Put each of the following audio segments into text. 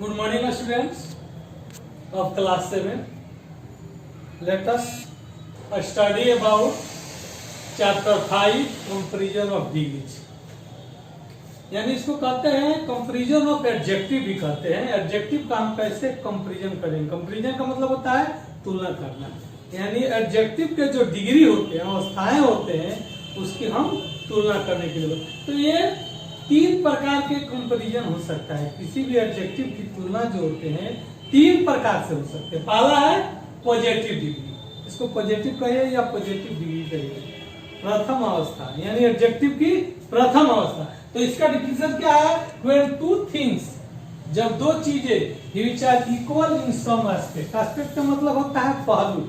Good morning, students of class 7. Let us study about chapter 5 comparison of degrees. यानी इसको कहते हैं comparison of adjective भी कहते हैं। एडजेक्टिव का हम कैसे कंपैरिजन करेंगे? कंपैरिजन का मतलब होता है तुलना करना। यानी एडजेक्टिव के जो डिग्री होते हैं, अवस्थाएं होते हैं, उसकी हम तुलना करने के लिए। तो ये तीन प्रकार के कंपैरिजन हो सकता है। किसी भी एडजेक्टिव की तुलना जो होते हैं तीन प्रकार से हो सकते हैं। पहला है पॉजिटिव डिग्री, इसको पॉजिटिव कहिए या पॉजिटिव डिग्री कहिए। प्रथम अवस्था यानी एडजेक्टिव की प्रथम अवस्था। तो इसका डिफिनेशन क्या है? When two things, जब दो चीजें which are equal in some aspect, aspect का मतलब होता है पहलू।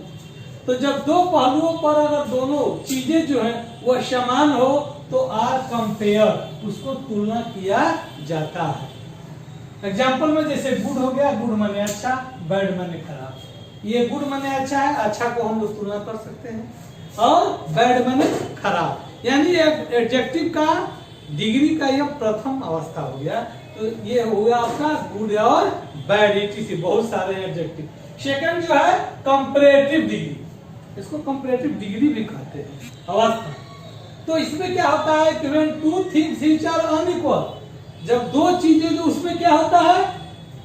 तो जब दो पहलुओं पर अगर दोनों चीजें जो है वह समान हो तो आर कंपेयर, उसको तुलना किया जाता है। एग्जाम्पल में जैसे गुड हो गया, गुड माने अच्छा, बैड माने खराब। ये गुड माने अच्छा है, अच्छा को हम लोग तुलना कर सकते हैं, और बैड माने खराब। यानी एडजेक्टिव का डिग्री का यह प्रथम अवस्था हो गया। तो ये हो गया आपका गुड और बैड, इटीसी बहुत सारे एडजेक्टिव। सेकंड जो है कंपैरेटिव डिग्री, इसको कंपैरेटिव डिग्री भी कहते हैं अवस्था। तो इसमें क्या होता है कि when two things which are unequal, जब दो चीजें जो उसमें क्या होता है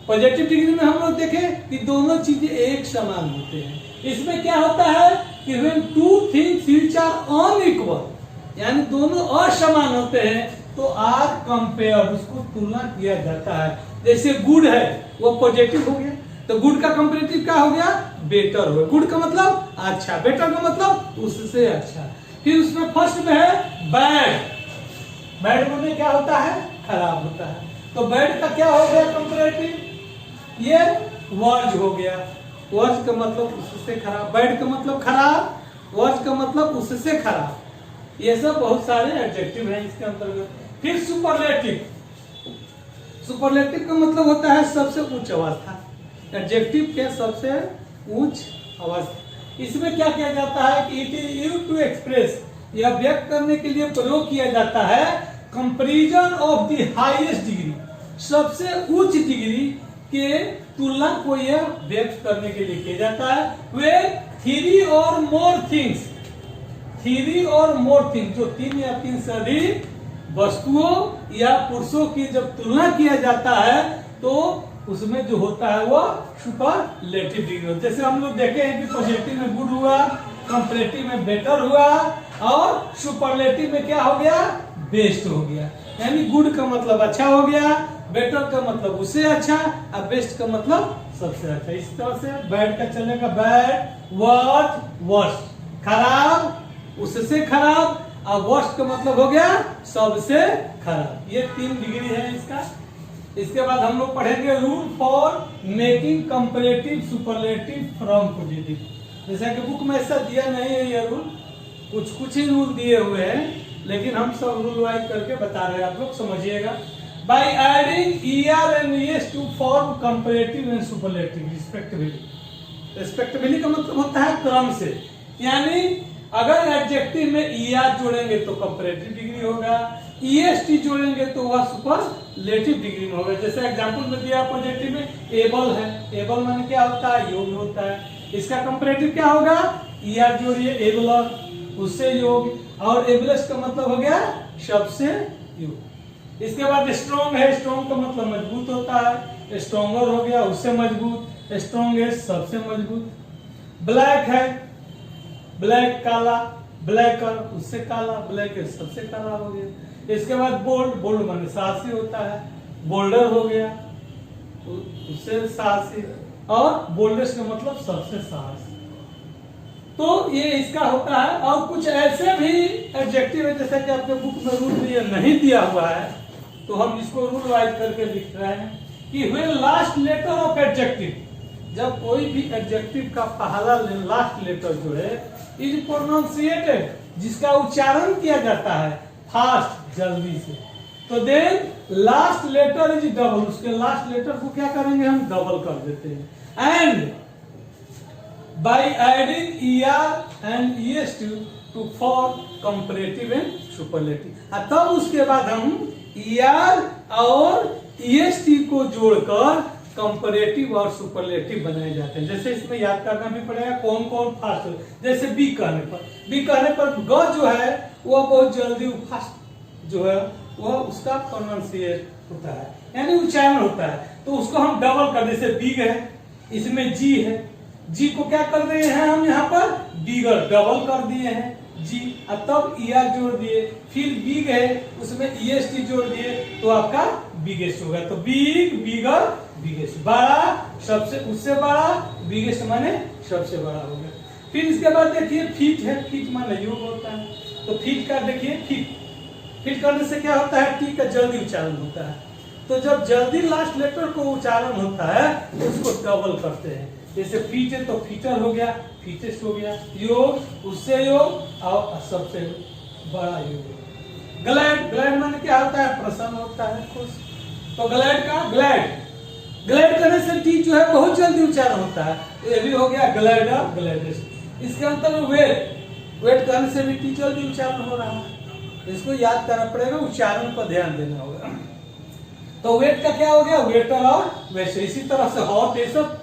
पॉजिटिव डिग्री में हम लोग देखें कि दोनों चीजें एक समान होते हैं। इसमें क्या होता है कि when two things which are unequal, यानी दोनों असमान होते हैं तो आर कंपेयर, उसको तुलना किया जाता है। जैसे गुड है वो पॉजिटिव हो गया, तो गुड का कंपैरेटिव क्या हो गया? बेटर हो गया। गुड का मतलब अच्छा, बेटर का मतलब उससे अच्छा। फिर उसमें फर्स्ट में है बैड, बैड में क्या होता है? खराब होता है। तो बैड का क्या हो गया कंपैरेटिव? ये वर्ज हो गया। वर्ज का मतलब उससे खराब, बैड का मतलब खराब, वर्ज का मतलब उससे खराब। ये सब बहुत सारे एडजेक्टिव हैं इसके अंतर्गत। फिर सुपरलेटिव, सुपरलेटिव का मतलब होता है सबसे उच्च अवस्था, एडजेक्टिव के सबसे उच्च अवस्था। इसमें क्या किया जाता है कि it is used to express, यह व्यक्त करने के लिए प्रयोग किया जाता है comparison of the highest degree, सबसे उच्च डिग्री के तुलना को यह व्यक्त करने के लिए किया जाता है। वे थ्री और मोर थिंग्स, थ्री और मोर थिंग्स, जो तीन या तीन से अधिक वस्तुओं या पुरुषों की जब तुलना किया जाता है तो उसमें जो होता है वो सुपरलेटिव डिग्री। जैसे हम लोग देखे हैं कि पॉजिटिव में गुड हुआ, कंपैरेटिव में बेटर हुआ, और सुपरलेटिव में क्या हो गया? बेस्ट हो गया। यानी गुड का मतलब अच्छा हो गया, बेटर का मतलब उससे अच्छा, और बेस्ट का मतलब सबसे अच्छा। इस तरह से बैड का चलेगा बैड, वर्स्ट वर्स्ट, खराब उससे खराब, और वर्स्ट का मतलब हो गया सबसे खराब। ये तीन डिग्री है इसका। इसके बाद हम लोग पढ़ेंगे rule for making comparative superlative from positive. जैसा कि बुक में ऐसा दिया नहीं है ये रूल, कुछ कुछ ही रूल दिए हुए हैं, लेकिन हम सब रूल वाइज करके बता रहे हैं, आप लोग समझिएगा। By adding ER and ES to form comparative and superlative respectively. Respectively का मतलब होता है क्रम से, यानी अगर एडजेक्टिव में ईआर जोड़ेंगे तो कंपैरेटिव डिग्री होगा, ईएसटी जोड़ेंगे तो वह सुपरलेटिव डिग्री में होगा। जैसे एग्जांपल में दिया पॉजिटिव में एबल है, एबल माने क्या होता है? योग्य होता है। इसका कंपैरेटिव क्या होगा? ईआर जोड़िए एबलर, उससे योग्य, और एबलेस्ट का मतलब हो गया सबसे योग्य। इसके बाद स्ट्रॉन्ग है, स्ट्रॉन्ग का मतलब मजबूत होता है, स्ट्रॉन्गर हो गया उससे मजबूत, स्ट्रॉन्गेस्ट सबसे मजबूत। ब्लैक है, ब्लैक काला, ब्लैकर उससे काला, ब्लैक सबसे काला हो गया। इसके बाद बोल्ड, बोल्ड माने साहसी होता है, बोल्डर हो गया उससे साहसी, और बोल्डेस्ट का मतलब सबसे साहसी। तो ये इसका होता है। और कुछ ऐसे भी एडजेक्टिव है जैसे कि आपके बुक में रूल में नहीं दिया हुआ है, तो हम इसको रूल वाइज करके लिख रहे हैं कि when last letter of adjective, जब कोई भी एडजेक्टिव का पहला लास्ट लेटर जो है इज प्रोनाउंसिएटेड, जिसका उच्चारण किया जाता है फास्ट, जल्दी से, तो then last letter is double, उसके लास्ट लेटर को क्या करेंगे? हम डबल कर देते हैं। And by adding ER and ES to form comparative and superlative, तब उसके बाद हम ईआर और ईएसटी को जोड़कर कंपैरेटिव और सुपरलेटिव बनाए जाते हैं। जैसे इसमें याद करना भी पड़ेगा कौन कौन फास्ट, जैसे बी कहने पर ग जो है वो बहुत जल्दी फास्ट जो है वो उसका प्रोनाउंसिएट होता है, यानी उच्चारण होता है। तो उसको हम डबल कर, जैसे बिग है, इसमें जी है, जी को क्या कर रहे हैं हम यहाँ पर बिगर डबल कर दिए हैं जी, और तब ईआर जोड़ दिए, फिर बिग है उसमें ईएसटी जोड़ दिए तो आपका बिगेस्ट होगा। तो बिग, बिगर, बिगेस्ट, बड़ा सबसे उससे बड़ा, बिगेस्ट माने सबसे बड़ा हो गया। फिर इसके बाद देखिए फिट है, फिट माने योग होता है। तो फिट का देखिए फिट करने से क्या होता है, टी का जल्दी उच्चारण होता है। तो जब जल्दी लास्ट लेटर को उच्चारण होता है तो उसको डबल करते हैं। जैसे फीट है तो फीटर हो गया, फीटेस्ट हो गया, योग उससे योग और सबसे बड़ा योग। ग्लैड, ग्लैड माने क्या होता है, प्रसन्न होता है, खुश। तो ग्लैड का ग्लैड करने से टी जो है बहुत जल्दी उच्चारण होता है, तो ये भी हो गया ग्लैडर, ग्लैडेस्ट। इसके अंतर वेट करने से भी टी जल्दी उच्चारण हो रहा है, इसको याद करना पड़ेगा, उच्चारण पर ध्यान देना होगा। तो वेट का क्या हो गया, वेटर और वैसे। इसी तरह से हॉट, ये सब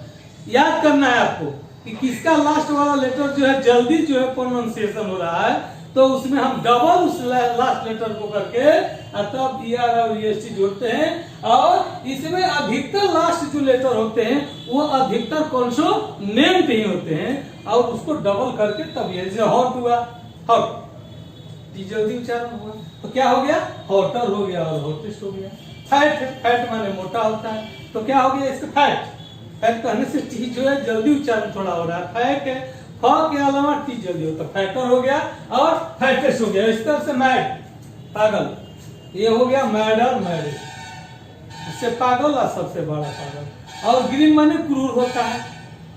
याद करना है आपको कि किसका लास्ट वाला लेटर जो है जल्दी जो है प्रोनाउंसिएशन हो रहा है, तो उसमें हम डबल उस लास्ट लेटर को करके तब ईआर और ईएसटी जोड़ते हैं। और इसमें अधिकतर लास्ट जो लेटर होते हैं वो अधिकतर कॉन्सोनेंट ही होते हैं, और उसको डबल करके तब ये जैसे हॉट हुआ, हॉट टी जल्दी उच्चारण हुआ तो क्या हो गया, हॉटर हो गया और हॉटेस्ट हो गया। फैट, फैट माने मोटा होता है, तो क्या हो गया इसका फैट। फैट कहने से टी जो है जल्दी उच्चारण थोड़ा हो रहा है, फैट है, फ के अलावा टी जल्दी होता है, फैटर हो गया और फैटेस्ट हो गया। इस तरह से मैड, पागल, ये हो गया मैडर, मैडेस्ट, इससे पागल और सबसे बड़ा पागल। और ग्रीम माने क्रूर होता है,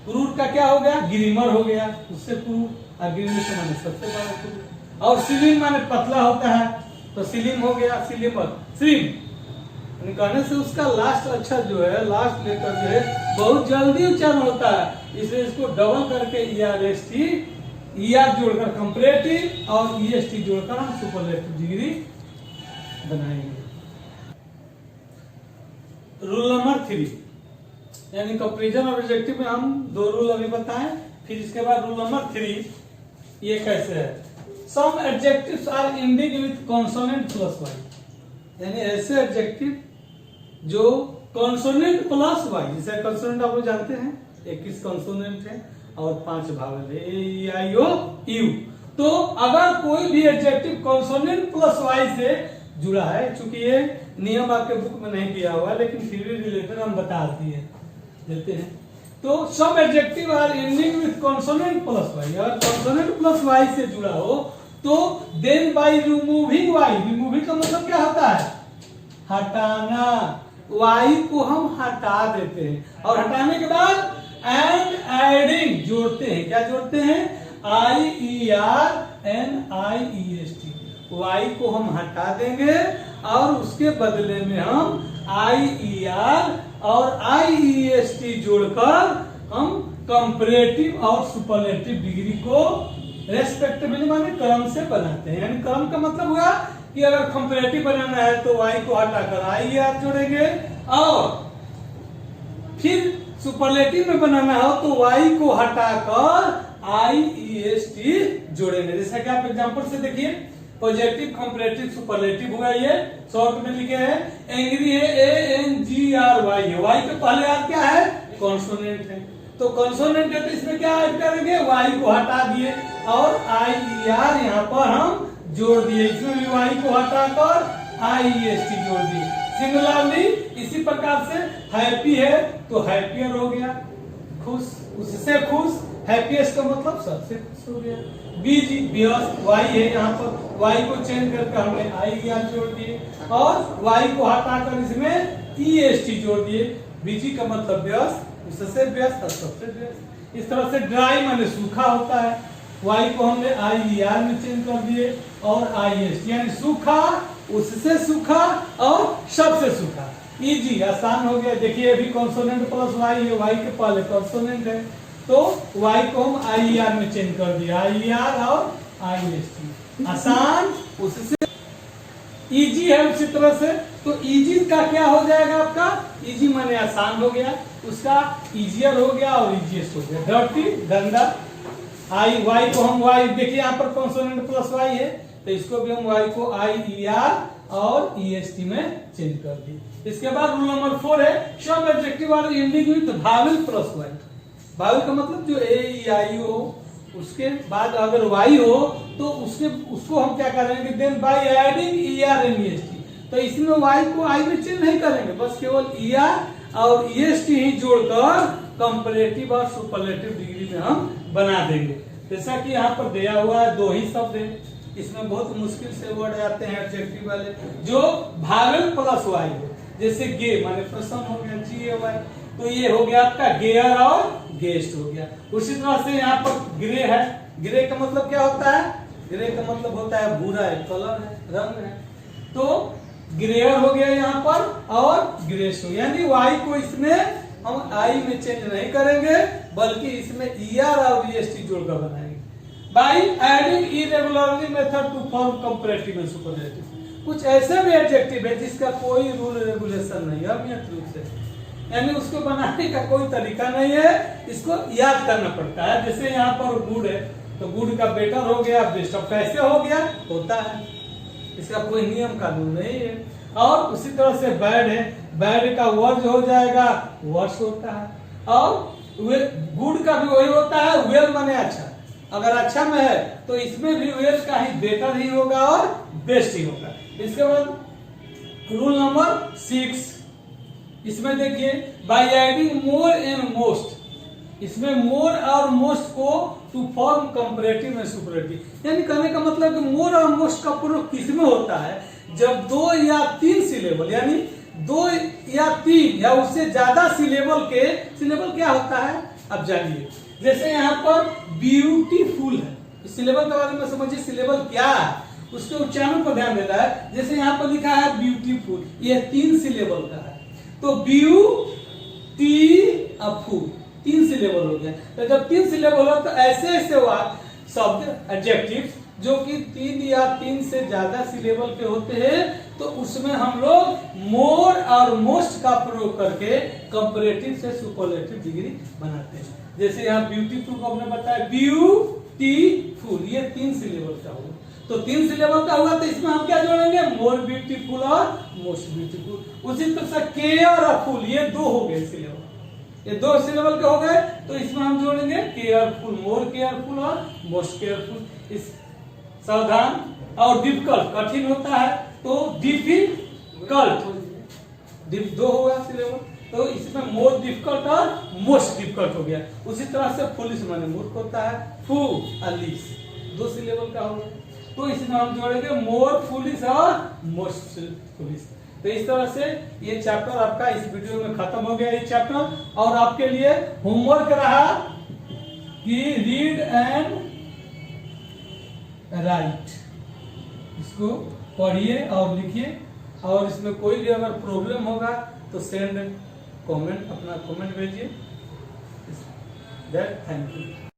क्रूर का क्या हो गया, ग्रीमर हो गया, उससे क्रूर, और ग्रीमर से माने सबसे बड़ा क्रूर। और स्लिम माने पतला होता है, तो स्लिम हो गया, स्लिमर, स्लिम कहने से उसका लास्ट अक्षर जो है, लास्ट लेटर जो है बहुत जल्दी उच्चारण होता है, इसलिए इसको डबल करके ईआरएसटी, ईआर जोड़कर कंपैरेटिव और ईएसटी जोड़कर हम सुपरलेटिव डिग्री बनाएंगे। रूल नंबर 3, यानी कंपैरिजन और एडजेक्टिव में हम 2 रूल अभी बताएं, फिर इसके बाद रूल नंबर 3 ये कैसे है। Some adjectives are ending with consonant plus Y, यानी ऐसे एडजेक्टिव जो कॉन्सोनेंट प्लस वाई, जैसे कॉन्सोनेंट आप लोग जानते हैं 21 कॉन्सोनेंट है और 5 वावेल है, ए ई आई ओ यू। तो अगर कोई भी एडजेक्टिव कॉन्सोनेंट प्लस वाई से जुड़ा है, चूंकि ये नियम आपके बुक में नहीं दिया हुआ है लेकिन फिर भी रिलेटेड हम बता देते हैं। तो some adjective are ending with consonant plus Y, अगर कॉन्सोनेंट प्लस वाई से जुड़ा हो तो then by removing Y, removing का मतलब क्या होता है, हटाना, वाई को हम हटा देते हैं और हटाने के बाद एंड एडिंग जोड़ते हैं। क्या जोड़ते हैं, आई ई आर एन आई ई एस टी, वाई को हम हटा देंगे और उसके बदले में हम आई ई आर और आई ई एस टी जोड़कर हम कंपैरेटिव और सुपरलेटिव डिग्री को रेस्पेक्टिवली माने क्रम से बनाते हैं। यानी क्रम का मतलब हुआ कि अगर कंपैरेटिव बनाना है तो y को हटाकर आई आर जोड़ेंगे, और फिर सुपरलेटिव में बनाना हो तो y को हटाकर आई ई एस टी जोड़ेंगे। जैसा कि आप एग्जांपल से देखिए, पॉजिटिव, कंपैरेटिव, सुपरलेटिव हुआ, ये शॉर्ट में लिखे हैं। एंग्री है, A N G R Y है, y के पहले आर क्या है, कॉन्सोनेंट है, तो कॉन्सोनेंट है तो इसमें क्या ऐड करेंगे, y को हटा दिए और आई ई आर यहाँ पर हम जोड़ दिए, इसमें भी y को हटाकर आई ई एस टी जोड़ दिए। सिमिलरली इसी प्रकार से हैप्पी है तो हैप्पियर हो गया, खुश, उससे खुश, हैप्पीएस्ट का मतलब सबसे खुश हो गया। बीजी, व्यस्त, y है यहाँ पर, y को चेंज करके हमने आई ई आर जोड़ दिए और y को हटाकर इसमें ई एस टी जोड़ दिए। बीजी का मतलब व्यस्त, उससे व्यस्त और सबसे व्यस्त। इस तरह से ड्राई माने सूखा होता है, y को हमने आई ई आर में चेंज कर दिए और आई एस टी, यानी सूखा, उससे सूखा और सबसे सूखा। इजी, आसान हो गया। देखिए अभी कॉन्सोनेंट प्लस y है, y के पहले कॉन्सोनेंट है तो y को हम आई ई आर में चेंज कर दिया, आई ई आर और आई एस टी, आसान, उससे इजी है उसी तरह से, तो इजी का क्या हो जाएगा आपका, इजी माने आसान हो गया, उसका इजियर हो गया और इजीएस्ट हो गया। डर्टी गंदा, आई वाई को हम वाई, देखिए यहाँ पर कॉन्सोनेंट प्लस वाई है, तो इसको भी हम वाई को आई ई आर और ई एस टी में चेंज कर दिए। इसके बाद रूल नंबर 4 है सब adjective are ending with vowel plus Y. Vowel का मतलब जो ए ई आई हो, उसके बाद अगर वाई हो तो उसको हम क्या करेंगे, then by adding E R and E S T. तो इसमें वाई को आई में चेंज नहीं करेंगे, बस केवल ई आर और ई एस टी ही जोड़कर कंपैरेटिव और सुपरलेटिव डिग्री में हम बना देंगे। जैसा कि यहाँ पर दिया हुआ है, 2 ही शब्द है, इसमें बहुत मुश्किल से वर्ड आते हैं एडजेक्टिव वाले, जो वावेल प्लस वाई हो। जैसे गे माने प्रसन्न हो गया, जी ए वाई, तो ये हो गया आपका गेयर और गेस्ट हो गया। उसी तरह से यहाँ पर ग्रे है, ग्रे का मतलब क्या होता है, ग्रे का मतलब होता है भूरा है, कलर है, रंग है, तो ग्रेयर हो गया यहाँ पर और ग्रेस्ट हो गया। यानी वाई को इसमें हम आई में चेंज नहीं करेंगे, बल्कि इसमें ई आर और ई एस टी जोड़कर बनाएंगे। By adding irregularly method to form comparative and superlative. कुछ ऐसे भी एडजेक्टिव है जिसका कोई रूल रेगुलेशन नहीं है अनियमित रूप से, यानी उसको बनाने का कोई तरीका नहीं है, इसको याद करना पड़ता है। जैसे यहाँ पर गुड है, तो गुड का बेटर हो गया, बेस्ट अब कैसे हो गया, होता है, इसका कोई नियम कानून नहीं है। और उसी तरह से बैड है, बैड का वर्ज हो जाएगा, वर्स होता है। और गुड का भी वही होता है, वेल माने अच्छा, अगर अच्छा में है तो इसमें भी वेल का ही बेटर ही होगा और बेस्ट ही होगा। इसके बाद रूल नंबर 6, इसमें देखिए by adding more and most, इसमें मोर और मोस्ट को to form comparative and superlative. यानी कहने का मतलब कि मोर और मोस्ट का प्रयोग किसमें होता है, जब 2 या 3 सिलेबल, यानी 2 या 3 या उससे ज्यादा सिलेबल क्या होता है अब जानिए। जैसे यहाँ पर ब्यूटीफुल है, सिलेबल के बारे में समझिए, सिलेबल क्या है, उसके उच्चारण पर ध्यान देना है। जैसे यहाँ पर लिखा है ब्यूटीफुल, ये 3 सिलेबल का है, तो ब्यूटीफुल 3 सिलेबल हो गया। तो जब 3 सिलेबल हो तो ऐसे शब्द एडजेक्टिव्स जो कि 3 या 3 से ज्यादा सिलेबल के होते हैं, तो उसमें हम लोग मोर और मोस्ट का प्रयोग करके कंपैरेटिव से सुपरलेटिव डिग्री बनाते हैं। जैसे यहाँ ब्यूटीफुल को हमने बताया ब्यूटीफुल, ये 3 सिलेबल का हुआ, तो 3 सिलेबल का हुआ, तो इसमें हम क्या जोड़ेंगे, मोर ब्यूटीफुल और मोस्ट ब्यूटीफुल। उसी तरह से केयरफुल, ये 2 हो गए सिलेबल, ये 2 सिलेबल के हो गए, तो इसमें हम जोड़ेंगे केयरफुल, मोर केयरफुल और मोस्ट केयरफुल। इस सावधान और डिफिकल्ट, कठिन होता है, तो डिफिकल्ट 2 होगा सिलेबल, तो इसमें मोर डिफिकल्ट और मोस्ट डिफिकल्ट हो गया। उसी तरह से फुलिश माने मूर्ख होता है, फूलिश 2 सिलेबल का होगा, तो इसमें हम जोड़ेंगे मोर फुलिश और मोस्ट फुलिश। तो इस तरह से ये चैप्टर आपका इस वीडियो में खत्म हो गया, ये चैप्टर। और आपके लिए होमवर्क रहा कि रीड एंड राइट, इसको पढ़िए और लिखिए, और इसमें कोई भी अगर प्रॉब्लम होगा तो सेंड कमेंट, अपना कमेंट भेजिए। Thank you.